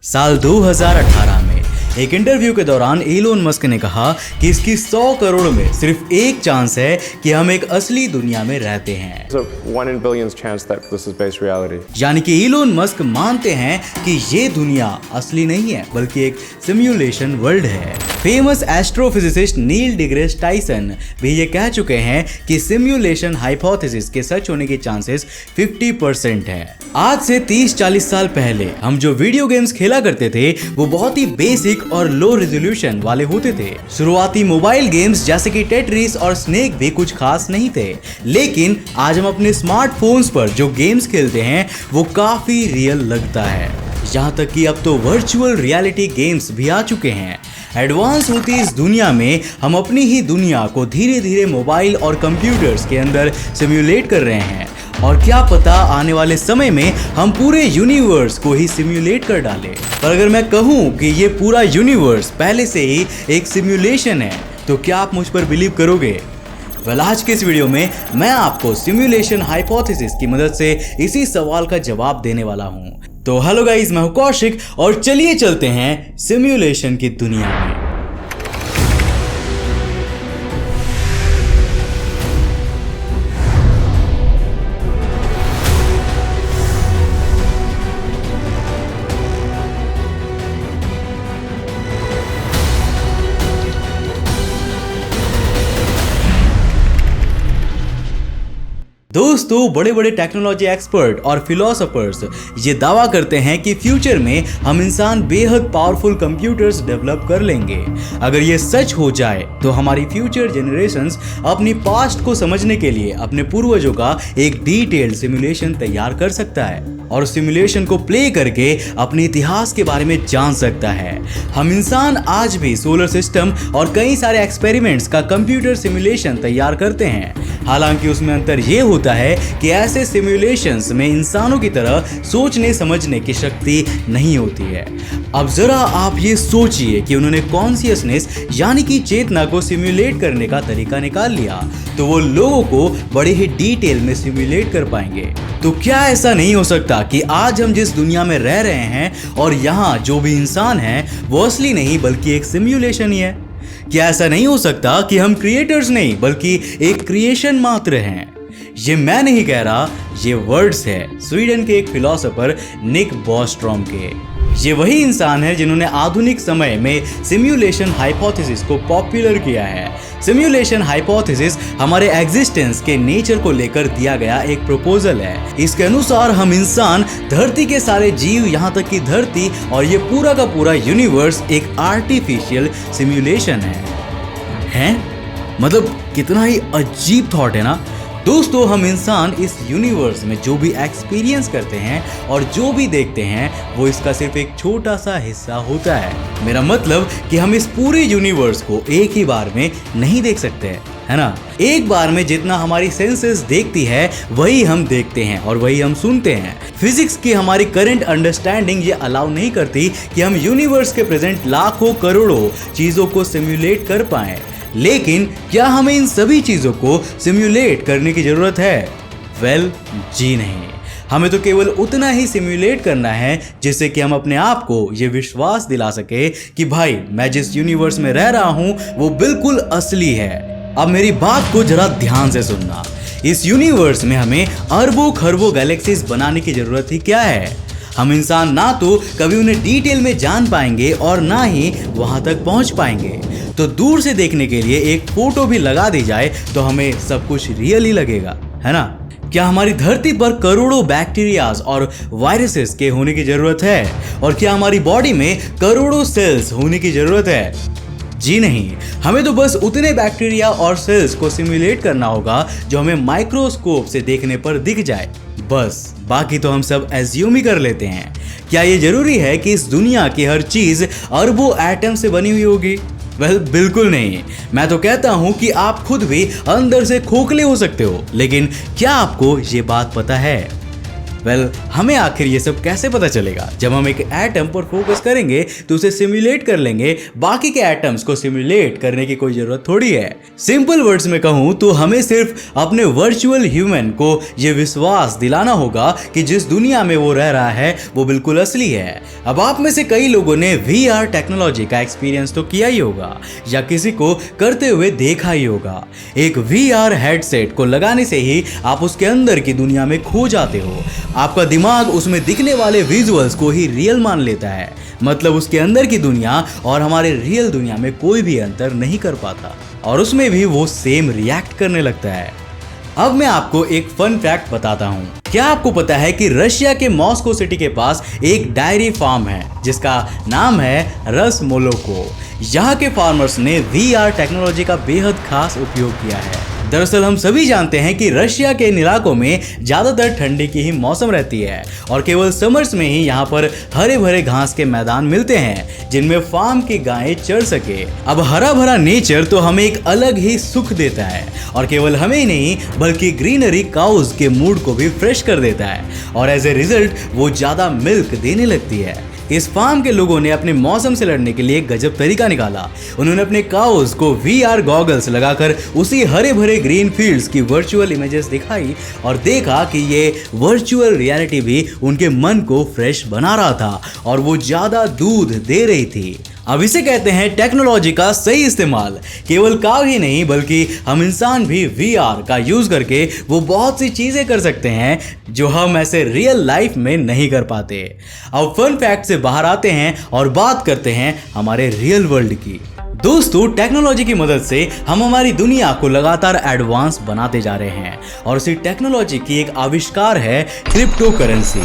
साल 2018 में एक इंटरव्यू के दौरान एलोन मस्क ने कहा कि इसकी 100 करोड़ में सिर्फ एक चांस है कि हम एक असली दुनिया में रहते हैं। There's a 1 in billions chance that this is based reality. यानी कि एलोन मस्क मानते हैं कि ये दुनिया असली नहीं है बल्कि एक सिमुलेशन वर्ल्ड है। फेमस एस्ट्रोफिजिसिस्ट नील डिग्रेस टाइसन भी ये कह चुके हैं कि सिमुलेशन हाइपोथेसिस के सच होने के चांसेस 50% है। आज से 30-40 साल पहले हम जो वीडियो गेम्स खेला करते थे वो बहुत ही बेसिक और लो रेजोल्यूशन वाले होते थे। शुरुआती मोबाइल गेम्स जैसे कि टेट्रिस और स्नेक भी कुछ खास नहीं थे, लेकिन आज हम अपने स्मार्टफोन्स पर जो गेम्स खेलते हैं वो काफी रियल लगता है। यहाँ तक कि अब तो वर्चुअल रियलिटी गेम्स भी आ चुके हैं। एडवांस होती इस दुनिया में हम अपनी ही दुनिया को धीरे धीरे मोबाइल और कंप्यूटर्स के अंदर सिम्युलेट कर रहे हैं और क्या पता आने वाले समय में हम पूरे यूनिवर्स को ही सिम्युलेट कर डालें। पर अगर मैं कहूँ कि ये पूरा यूनिवर्स पहले से ही एक सिम्युलेशन है तो क्या आप मुझ पर बिलीव करोगे? आज के इस वीडियो में मैं आपको सिमुलेशन हाइपोथेसिस की मदद से इसी सवाल का जवाब देने वाला हूँ। तो हेलो गाइस, मैं हूं कौशिक और चलिए चलते हैं सिमुलेशन की दुनिया में। दोस्तों, बड़े बड़े टेक्नोलॉजी एक्सपर्ट और फिलोसोफर्स ये दावा करते हैं कि फ्यूचर में हम इंसान बेहद पावरफुल कंप्यूटर्स डेवलप कर लेंगे। अगर ये सच हो जाए तो हमारी फ्यूचर जनरेशंस अपनी पास्ट को समझने के लिए अपने पूर्वजों का एक डिटेल्ड सिमुलेशन तैयार कर सकता है और सिमुलेशन को प्ले करके अपने इतिहास के बारे में जान सकता है। हम इंसान आज भी सोलर सिस्टम और कई सारे एक्सपेरिमेंट्स का कंप्यूटर सिमुलेशन तैयार करते हैं। हालांकि उसमें अंतर ये होता है कि ऐसे सिमुलेशंस में इंसानों की तरह सोचने समझने की शक्ति नहीं होती है। अब जरा आप ये सोचिए कि उन्होंने कॉन्शियसनेस यानी कि चेतना को सिमुलेट करने का तरीका निकाल लिया तो वो लोगों को बड़े ही डिटेल में सिमुलेट कर पाएंगे। तो क्या ऐसा नहीं हो सकता कि आज हम जिस दुनिया में रह रहे हैं और यहाँ जो भी इंसान है वो असली नहीं बल्कि एक सिमुलेशन ही है? क्या ऐसा नहीं हो सकता कि हम क्रिएटर्स नहीं बल्कि एक क्रिएशन मात्र हैं? ये मैं नहीं कह रहा, ये वर्ड्स है स्वीडन के एक फिलोसोफर निक बॉस्ट्रॉम के। ये वही इंसान है जिन्होंने आधुनिक समय में सिमुलेशन हाइपोथेसिस को पॉपुलर किया है। सिमुलेशन हाइपोथेसिस हमारे एग्जिस्टेंस के नेचर को लेकर दिया गया एक प्रपोजल है। इसके अनुसार हम इंसान, धरती के सारे जीव, यहाँ तक कि धरती और ये पूरा का पूरा यूनिवर्स एक आर्टिफिशियल सिमुलेशन है? मतलब कितना ही अजीब थॉट है ना दोस्तों। हम इंसान इस यूनिवर्स में जो भी एक्सपीरियंस करते हैं और जो भी देखते हैं वो इसका सिर्फ एक छोटा सा हिस्सा होता है। मेरा मतलब कि हम इस पूरे यूनिवर्स को एक ही बार में नहीं देख सकते हैं, है ना? एक बार में जितना हमारी सेंसेस देखती है वही हम देखते हैं और वही हम सुनते हैं। फिजिक्स की हमारी करंट अंडरस्टैंडिंग ये अलाउ नहीं करती कि हम यूनिवर्स के प्रेजेंट लाखों करोड़ों चीजों को सिमुलेट कर पाएं। लेकिन क्या हमें इन सभी चीजों को सिमुलेट करने की जरूरत है? जी नहीं। हमें तो केवल उतना ही सिमुलेट करना है जिससे कि हम अपने आप को ये विश्वास दिला सके कि भाई मैं जिस यूनिवर्स में रह रहा हूं वो बिल्कुल असली है। अब मेरी बात को जरा ध्यान से सुनना। इस यूनिवर्स में हमें अरबों खरबों गैलेक्सीज बनाने की जरूरत ही क्या है? हम इंसान ना तो कभी उन्हें डिटेल में जान पाएंगे और ना ही वहां तक पहुंच पाएंगे। तो दूर से देखने के लिए एक फोटो भी लगा दी जाए तो हमें सब कुछ रियल ही लगेगा, है ना? क्या हमारी धरती पर करोड़ों बैक्टीरियाज और वायरसेस के होने की जरूरत है? और क्या हमारी बॉडी में करोड़ों सेल्स होने की जरूरत है? जी नहीं। हमें तो बस उतने बैक्टीरिया और सेल्स को सिमुलेट करना होगा जो हमें माइक्रोस्कोप से देखने पर दिख जाए, बस। बाकी तो हम सब एज्यूम ही कर लेते हैं। क्या ये जरूरी है कि इस दुनिया की हर चीज अरबों एटम से बनी हुई होगी? बिल्कुल नहीं। मैं तो कहता हूं कि आप खुद भी अंदर से खोखले हो सकते हो, लेकिन क्या आपको ये बात पता है? वेल, हमें आखिर ये सब कैसे पता चलेगा? जब हम एक एटम पर फोकस करेंगे तो उसे सिमुलेट कर लेंगे, बाकी के एटम्स को सिमुलेट करने की कोई जरूरत थोड़ी है। सिंपल वर्ड्स में कहूं तो हमें सिर्फ अपने वर्चुअल ह्यूमन को यह विश्वास दिलाना होगा कि जिस दुनिया में वो रह रहा है वो बिल्कुल असली है। अब आप में से कई लोगों ने VR टेक्नोलॉजी का एक्सपीरियंस तो किया ही होगा या किसी को करते हुए देखा ही होगा। एक VR हेडसेट को लगाने से ही आप उसके अंदर की दुनिया में खो जाते हो। आपका दिमाग उसमें दिखने वाले विजुअल्स को ही रियल मान लेता है, मतलब उसके अंदर की दुनिया और हमारे रियल दुनिया में कोई भी अंतर नहीं कर पाता और उसमें भी वो सेम रिएक्ट करने लगता है। अब मैं आपको एक फन फैक्ट बताता हूँ। क्या आपको पता है कि रशिया के मॉस्को सिटी के पास एक डायरी फार्म है जिसका नाम है रसमोलोको। यहाँ के फार्मर्स ने VR टेक्नोलॉजी का बेहद खास उपयोग किया है। दरअसल हम सभी जानते हैं कि रशिया के इन इलाकों में ज्यादातर ठंडी की ही मौसम रहती है और केवल समर्स में ही यहाँ पर हरे भरे घास के मैदान मिलते हैं जिनमें फार्म की गायें चर सके। अब हरा भरा नेचर तो हमें एक अलग ही सुख देता है और केवल हमें ही नहीं बल्कि ग्रीनरी काउज के मूड को भी फ्रेश कर देता है और एज ए रिजल्ट वो ज्यादा मिल्क देने लगती है। इस फार्म के लोगों ने अपने मौसम से लड़ने के लिए एक गजब तरीका निकाला। उन्होंने अपने काउस को VR गॉगल्स लगाकर उसी हरे भरे ग्रीन फील्ड्स की वर्चुअल इमेजेस दिखाई और देखा कि ये वर्चुअल रियलिटी भी उनके मन को फ्रेश बना रहा था और वो ज्यादा दूध दे रही थी। अब इसे कहते हैं टेक्नोलॉजी का सही इस्तेमाल। केवल काव ही नहीं बल्कि हम इंसान भी VR का यूज करके वो बहुत सी चीजें कर सकते हैं जो हम ऐसे रियल लाइफ में नहीं कर पाते। अब फन फैक्ट से बाहर आते हैं और बात करते हैं हमारे रियल वर्ल्ड की। दोस्तों, टेक्नोलॉजी की मदद से हम हमारी दुनिया को लगातार एडवांस बनाते जा रहे हैं और इसी टेक्नोलॉजी की एक आविष्कार है क्रिप्टो करेंसी।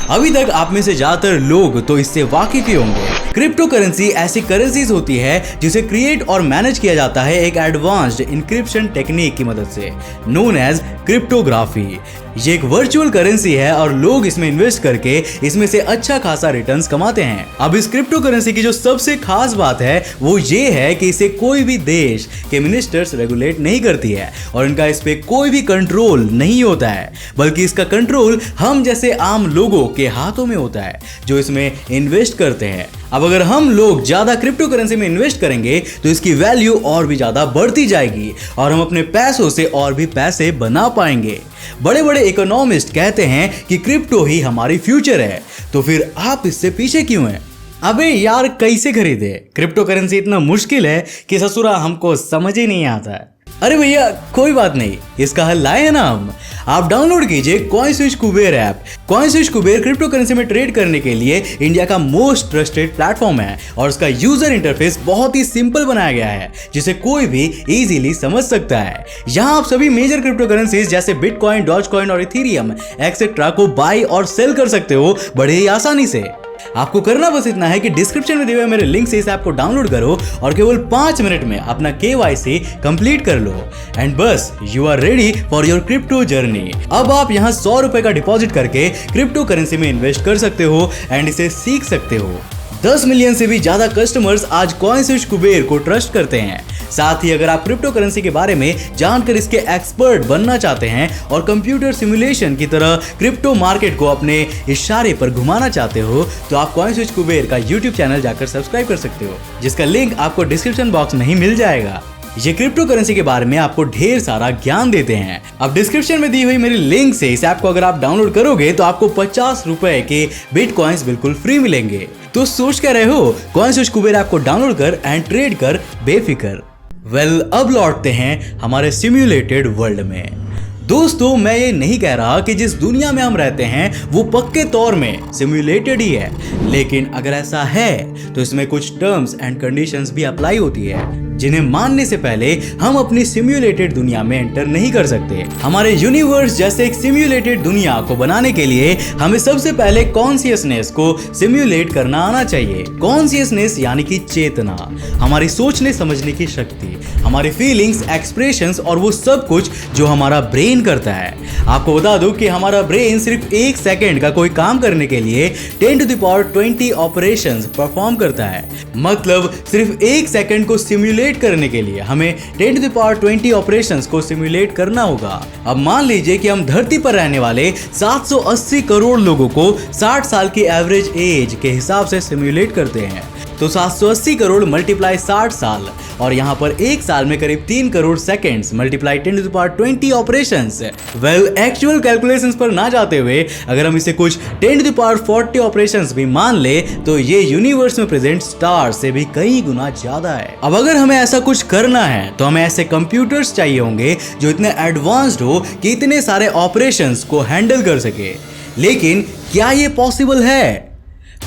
अभी तक आप में से ज्यादातर लोग तो इससे वाकिफ ही होंगे। क्रिप्टो करेंसी ऐसी करेंसीज होती है जिसे क्रिएट और मैनेज किया जाता है एक एडवांस्ड इंक्रिप्शन टेक्निक की मदद से, नोन एज क्रिप्टोग्राफी। ये एक वर्चुअल करेंसी है और लोग इसमें इन्वेस्ट करके इसमें से अच्छा खासा रिटर्न्स कमाते हैं। अब इस क्रिप्टो करेंसी की जो सबसे खास बात है वो ये है कि इसे कोई भी देश के मिनिस्टर्स रेगुलेट नहीं करती है और इनका इस पे कोई भी कंट्रोल नहीं होता है, बल्कि इसका कंट्रोल हम जैसे आम लोगों के हाथों में होता है जो इसमें इन्वेस्ट करते हैं। अब अगर हम लोग ज्यादा क्रिप्टो करेंसी में इन्वेस्ट करेंगे तो इसकी वैल्यू और भी ज्यादा बढ़ती जाएगी और हम अपने पैसों से और भी पैसे बना पाएंगे। बड़े बड़े इकोनॉमिस्ट कहते हैं कि क्रिप्टो ही हमारी फ्यूचर है, तो फिर आप इससे पीछे क्यों हैं? अबे यार, कैसे खरीदे? क्रिप्टो करेंसी इतना मुश्किल है कि ससुरा हमको समझ ही नहीं आता है। अरे भैया कोई बात नहीं, इसका हल लाए हैं ना हम। आप डाउनलोड कीजिए CoinSwitch Kuber app. CoinSwitch Kuber crypto currency में ट्रेड करने के लिए इंडिया का मोस्ट ट्रस्टेड प्लेटफॉर्म है और उसका यूजर इंटरफेस बहुत ही सिंपल बनाया गया है जिसे कोई भी इजीली समझ सकता है। यहाँ आप सभी मेजर क्रिप्टो करेंसीज जैसे बिटकॉइन, डॉजकॉइन और इथेरियम एक्सेट्रा को बाई और सेल कर सकते हो बड़े ही आसानी से। आपको करना बस इतना है कि डिस्क्रिप्शन में दिए हुए मेरे लिंक से इस ऐप को डाउनलोड करो और केवल 5 मिनट में अपना KYC कंप्लीट कर लो एंड बस you are ready for your crypto journey. अब आप यहाँ 100 रुपए का डिपॉजिट करके क्रिप्टो करेंसी में इन्वेस्ट कर सकते हो एंड इसे सीख सकते हो। 10 मिलियन से भी ज्यादा कस्टमर्स आज कॉइनस्विच कुबेर को ट्रस्ट करते हैं। साथ ही अगर आप क्रिप्टो करेंसी के बारे में जानकर इसके एक्सपर्ट बनना चाहते हैं और कंप्यूटर सिमुलेशन की तरह क्रिप्टो मार्केट को अपने इशारे पर घुमाना चाहते हो तो आप कॉइनस्विच कुबेर का YouTube चैनल जाकर सब्सक्राइब कर सकते हो, जिसका लिंक आपको डिस्क्रिप्शन बॉक्स में ही मिल जाएगा। ये क्रिप्टो करेंसी के बारे में आपको ढेर सारा ज्ञान देते हैं। अब डिस्क्रिप्शन में दी हुई मेरी लिंक से इस ऐप को अगर आप डाउनलोड करोगे तो आपको 50 रुपए के बिटकॉइंस बिल्कुल फ्री मिलेंगे। तो सोच क्या रहे हो, कॉइनस्विच कुबेर ऐप को डाउनलोड कर एंड ट्रेड कर बेफिक्र। वेल, अब लौटते हैं हमारे सिम्युलेटेड वर्ल्ड में। दोस्तों, मैं ये नहीं कह रहा कि जिस दुनिया में हम रहते हैं वो पक्के तौर में सिम्युलेटेड ही है, लेकिन अगर ऐसा है तो इसमें कुछ टर्म्स एंड कंडीशंस भी अप्लाई होती है जिन्हें मानने से पहले हम अपनी सिम्युलेटेड दुनिया में एंटर नहीं कर सकते। हमारे यूनिवर्स जैसे एक सिम्युलेटेड दुनिया को बनाने के लिए हमें सबसे पहले कॉन्शियसनेस को सिम्युलेट करना आना चाहिए। कॉन्शियसनेस यानी कि चेतना, हमारी सोचने समझने की शक्ति, हमारी फीलिंग्स, एक्सप्रेशंस और वो सब कुछ जो हमारा ब्रेन करता है। आपको बता दूं कि हमारा ब्रेन सिर्फ 1 सेकेंड का कोई काम करने के लिए 10⁻20 ऑपरेशंस परफॉर्म करता है। मतलब सिर्फ 1 सेकेंड को सिम्युलेट सिमुलेट करने के लिए हमें 10⁻20 ऑपरेशंस को सिमुलेट करना होगा। अब मान लीजिए कि हम धरती पर रहने वाले 780 करोड़ लोगों को 60 साल की एवरेज एज के हिसाब से सिमुलेट करते हैं, तो 780 करोड़ मल्टीप्लाई 60 साल और यहाँ पर एक साल में करीब 3 crore seconds multiply 10⁻20 operations. Well, actual calculations पर ना जाते हुए अगर हम इसे कुछ 10⁻40 ऑपरेशंस भी मान ले तो ये यूनिवर्स में प्रेजेंट स्टार से भी कई गुना ज्यादा है। अब अगर हमें ऐसा कुछ करना है तो हमें ऐसे कंप्यूटर्स चाहिए होंगे जो इतने एडवांस्ड हो कि इतने सारे ऑपरेशंस को हैंडल कर सके। लेकिन क्या ये पॉसिबल है?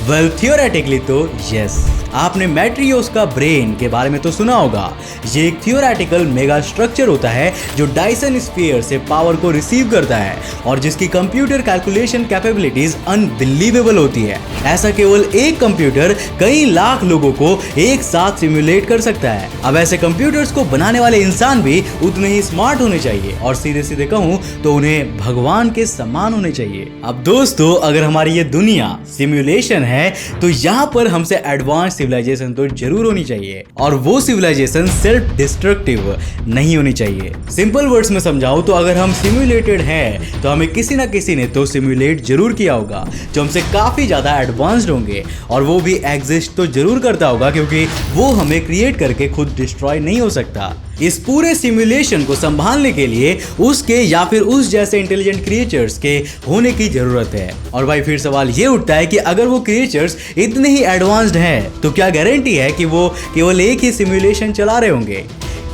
वेल, थियोरेटिकली तो यस। आपने मैट्रियोस का ब्रेन के बारे में तो सुना होगा। ये एक थियोरेटिकल मेगा स्ट्रक्चर होता है जो डायसन स्फीयर से पावर को रिसीव करता है और जिसकी कंप्यूटर कैलकुलेशन कैपेबिलिटीज अनबिलीवेबल होती है। ऐसा केवल एक कंप्यूटर कई लाख लोगों को एक साथ सिमुलेट कर सकता है। अब ऐसे कंप्यूटर्स को बनाने वाले इंसान भी उतने ही स्मार्ट होने चाहिए और सीधे सीधे कहूं तो उन्हें भगवान के समान होने चाहिए। अब दोस्तों, अगर हमारी ये दुनिया सिमुलेशन है तो यहाँ पर हमसे एडवांस सिविलाइजेशन तो जरूर होनी चाहिए और वो सिविलाइजेशन सेल्फ डिस्ट्रक्टिव नहीं होनी चाहिए। सिंपल वर्ड्स में समझाऊं तो अगर हम सिम्युलेटेड हैं तो हमें किसी ना किसी ने तो सिम्युलेट जरूर किया होगा जो हमसे काफी ज्यादा एडवांस्ड होंगे और वो भी एग्जिस्ट तो जरूर करता होगा क्योंकि वो हमें क्रिएट करके खुद डिस्ट्रॉय नहीं हो सकता। इस पूरे सिमुलेशन को संभालने के लिए उसके या फिर उस जैसे इंटेलिजेंट क्रिएचर्स के होने की जरूरत है। और भाई फिर सवाल ये उठता है कि अगर वो क्रिएचर्स इतने ही एडवांस्ड हैं तो क्या गारंटी है कि वो केवल एक ही सिमुलेशन चला रहे होंगे?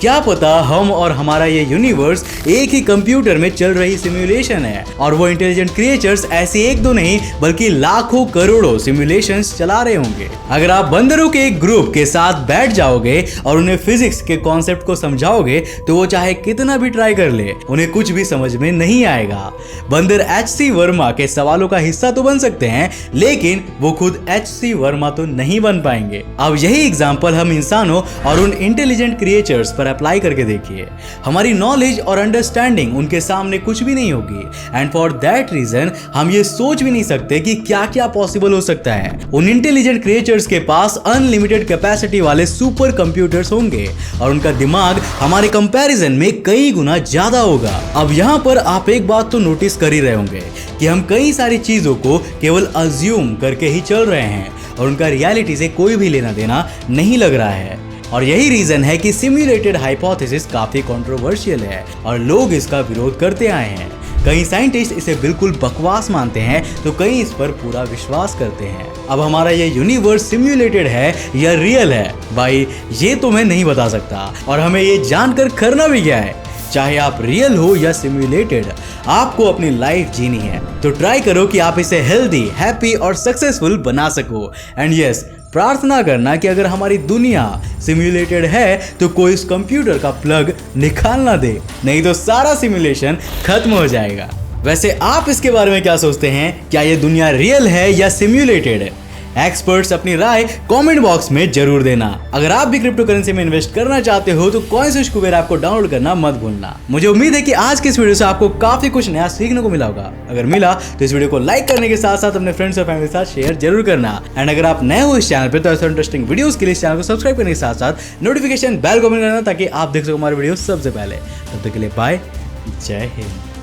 क्या पता हम और हमारा ये यूनिवर्स एक ही कंप्यूटर में चल रही सिमुलेशन है और वो इंटेलिजेंट क्रिएचर्स ऐसे एक दो नहीं बल्कि लाखों करोड़ों सिमुलेशंस चला रहे होंगे। अगर आप बंदरों के एक ग्रुप के साथ बैठ जाओगे और उन्हें फिजिक्स के कॉन्सेप्ट को समझाओगे तो वो चाहे कितना भी ट्राई कर ले उन्हें कुछ भी समझ में नहीं आएगा। बंदर H.C. वर्मा के सवालों का हिस्सा तो बन सकते हैं लेकिन वो खुद H.C. वर्मा तो नहीं बन पाएंगे। अब यही एग्जाम्पल हम इंसानों और उन इंटेलिजेंट क्रिएचर्स पर अप्लाई करके देखिए। हमारी नॉलेज और अंडरस्टैंडिंग उनके सामने कुछ भी नहीं होगी एंड फॉर दैट रीजन हम ये सोच भी नहीं सकते कि क्या क्या पॉसिबल हो सकता है। उन इंटेलिजेंट क्रिएचर्स के पास अनलिमिटेड कैपेसिटी वाले सुपर कंप्यूटर्स होंगे और उनका दिमाग हमारे कंपैरिजन में कई गुना ज्यादा होगा। अब यहाँ पर आप एक बात तो नोटिस कर ही रहे होंगे कि हम कई सारी चीजों को केवल अज्यूम करके ही चल रहे हैं और उनका रियलिटी से कोई भी लेना देना नहीं लग रहा है। और यही रीजन है कि सिम्युलेटेड हाइपोथेसिस काफी कंट्रोवर्शियल है और लोग इसका विरोध करते आए हैं। कई साइंटिस्ट इसे बिल्कुल बकवास मानते हैं तो कई इस पर पूरा विश्वास करते हैं। अब हमारा ये यूनिवर्स सिम्युलेटेड है या रियल है, भाई ये तो मैं नहीं बता सकता और हमें ये जानकर करना भी क्या है। चाहे आप रियल हो या सिम्युलेटेड, आपको अपनी लाइफ जीनी है तो ट्राई करो कि आप इसे हेल्दी, हैप्पी और सक्सेसफुल बना सको। एंड यस, प्रार्थना करना कि अगर हमारी दुनिया सिम्युलेटेड है तो कोई इस कंप्यूटर का प्लग निकाल ना दे, नहीं तो सारा सिमुलेशन खत्म हो जाएगा। वैसे आप इसके बारे में क्या सोचते हैं? क्या ये दुनिया रियल है या सिम्युलेटेड? एक्सपर्ट्स अपनी राय कमेंट बॉक्स में जरूर देना। अगर आप भी क्रिप्टो करेंसी में इन्वेस्ट करना चाहते हो तो कॉइनस्विच कुबेर ऐप को डाउनलोड करना मत भूलना। मुझे उम्मीद है कि आज के इस वीडियो से आपको काफी कुछ नया सीखने को मिला होगा। अगर मिला तो इस वीडियो को लाइक करने के साथ साथ अपने फ्रेंड्स और फैमिली के साथ शेयर जरूर करना। एंड अगर आप नए हो इस चैनल पे तो ऐसे इंटरेस्टिंग वीडियोस के लिए इस चैनल को सब्सक्राइब करने के साथ साथ नोटिफिकेशन बेल को ऑन करना ताकि आप देख सको हमारे वीडियो सबसे पहले। तब तक के लिए बाय, जय हिंद।